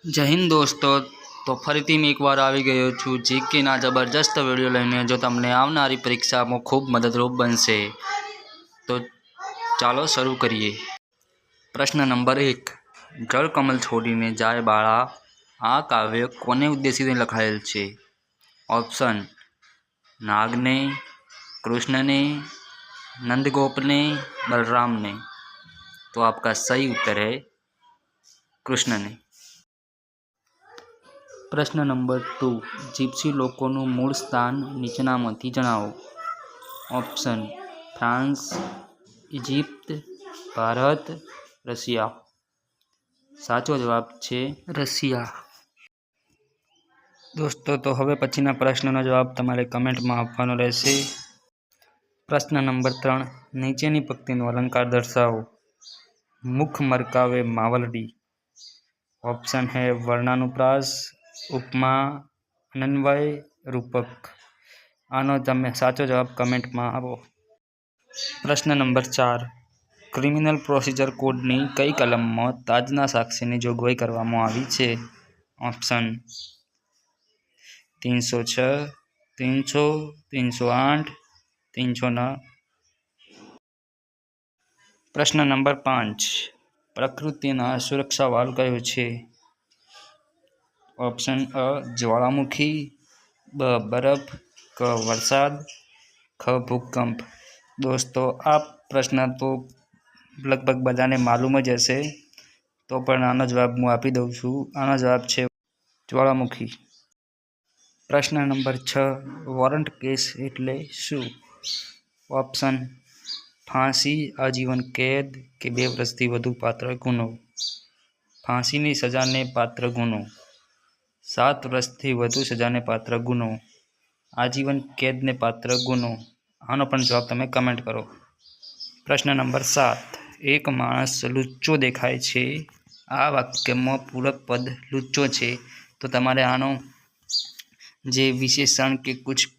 જય હિન્દ દોસ્તો, તો ફરીથી મેં એકવાર આવી ગયો છું જીકેના જબરજસ્ત વિડીયો લઈને, જો તમને આવનારી પરીક્ષામાં ખૂબ મદદરૂપ બનશે. તો ચાલો શરૂ કરીએ. પ્રશ્ન નંબર 1. જળ કમલ છોડીને જાય બાળા, આ કાવ્ય કોને ઉદ્દેશીને લખાયેલ છે? ઓપ્શન: નાગને, कृष्ण नंदगोपने, बलराम ने. तो आपका सही उत्तर है कृष्ण ने. प्रश्न नंबर 2. જીપ્સી લોકોનું મૂળ સ્થાન નીચેનામાંથી જણાવો. Option: France, Egypt, Bharat, Russia. સાચો જવાબ છે રશિયા. દોસ્તો, તો હવે પછીના પ્રશ્નનો જવાબ તમારે કમેન્ટમાં આપવાનો રહેશે. પ્રશ્ન નંબર 3. નીચેની પંક્તિનો અલંકાર દર્શાવો. મુખ મરકાવે માવલડી. ઓપ્શન है વર્ણાનુપ્રાસ, ઉપમા, અનન્વય, રૂપક. આનો તમે સાચો જવાબ કમેન્ટમાં આપો. પ્રશ્ન નંબર 4. ક્રિમિનલ પ્રોસિજર કોડની કઈ કલમમાં તાજના સાક્ષીની જોગવાઈ કરવામાં આવી છે? ઓપ્શન: 306, 300, 308, 309. પ્રશ્ન નંબર 5. પ્રકૃતિના સુરક્ષાવાલ કયો છે? ઓપ્શન: અ જ્વાળામુખી, બ બરફ, ક વરસાદ, ખ ભૂકંપ. દોસ્તો, આ પ્રશ્ન તો લગભગ બધાને માલુમ જ હશે, તો પણ આનો જવાબ હું આપી દઉં છું. આનો જવાબ છે જ્વાળામુખી. પ્રશ્ન નંબર 6. વોરંટ કેસ એટલે શું? ઓપ્શન: ફાંસી, આજીવન કેદ કે 2 વર્ષથી વધુ પાત્ર ગુનો. ફાંસીની સજાને પાત્ર ગુનો, 7 વર્ષથી વધુ સજાને પાત્ર ગુનો, આજીવન કેદને પાત્ર ગુનો. આનો પણ જવાબ તમે કમેન્ટ કરો. પ્રશ્ન નંબર 7. એક માણસ લુચ્ચો દેખાય છે. આ વાક્યમાં પૂરક પદ લુચ્ચો છે, તો તમારે આનો જે વિશેષણ કે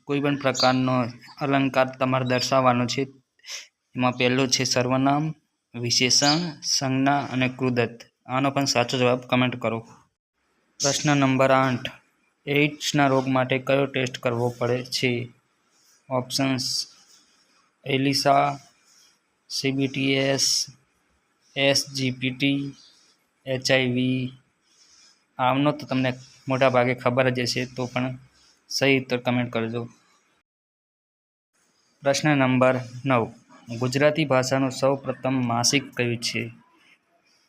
કોઈ પણ પ્રકારનો અલંકાર તમારે દર્શાવવાનો છે. એમાં પહેલો છે સર્વનામ, વિશેષણ, સંજ્ઞા અને કૃદંત. આનો પણ સાચો જવાબ કમેન્ટ કરો. પ્રશ્ન નંબર 8. એઇડ્સના રોગ માટે કયો ટેસ્ટ કરવો પડે છે? Options: Alisa, CBTS, SGPT, HIV. આમનો તો તમને મોટા ભાગે ખબર જ હશે, તો પણ સહી ઉત્તર કમેન્ટ કરજો. પ્રશ્ન નંબર 9. ગુજરાતી ભાષાનું સૌ પ્રથમ માસિક કયું છે?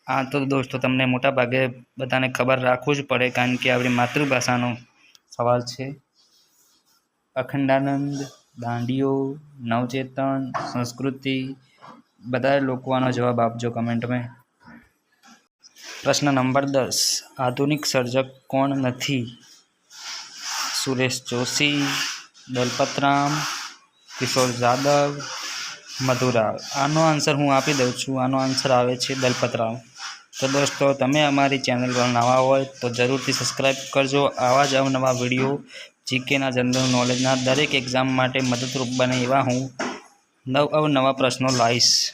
આ તો દોસ્તો તમને મોટા ભાગે બધાને ખબર રાખવું જ પડે, કારણ કે આપણી માતૃભાષાનો સવાલ છે. અખંડાનંદ, દાંડિયો, નવચેતન, સંસ્કૃતિ. બધા લોકો આનો જવાબ આપજો કમેન્ટમાં. પ્રશ્ન નંબર 10. આધુનિક સર્જક કોણ નથી? સુરેશ જોશી, દલપતરામ, કિશોર જાદવ, મધુરાવ. આનો આન્સર હું આપી દઉં છું. આનો આન્સર આવે છે દલપતરામ. તો દોસ્તો, તમે અમારી ચેનલ પર નવા હોય તો જરૂરથી સબસ્ક્રાઈબ કરજો. આવા જ અવનવા વિડીયો જીકેના, જનરલ નોલેજના દરેક એક્ઝામ માટે મદદરૂપ બને એવા હું અવનવા પ્રશ્નો લાવીશ.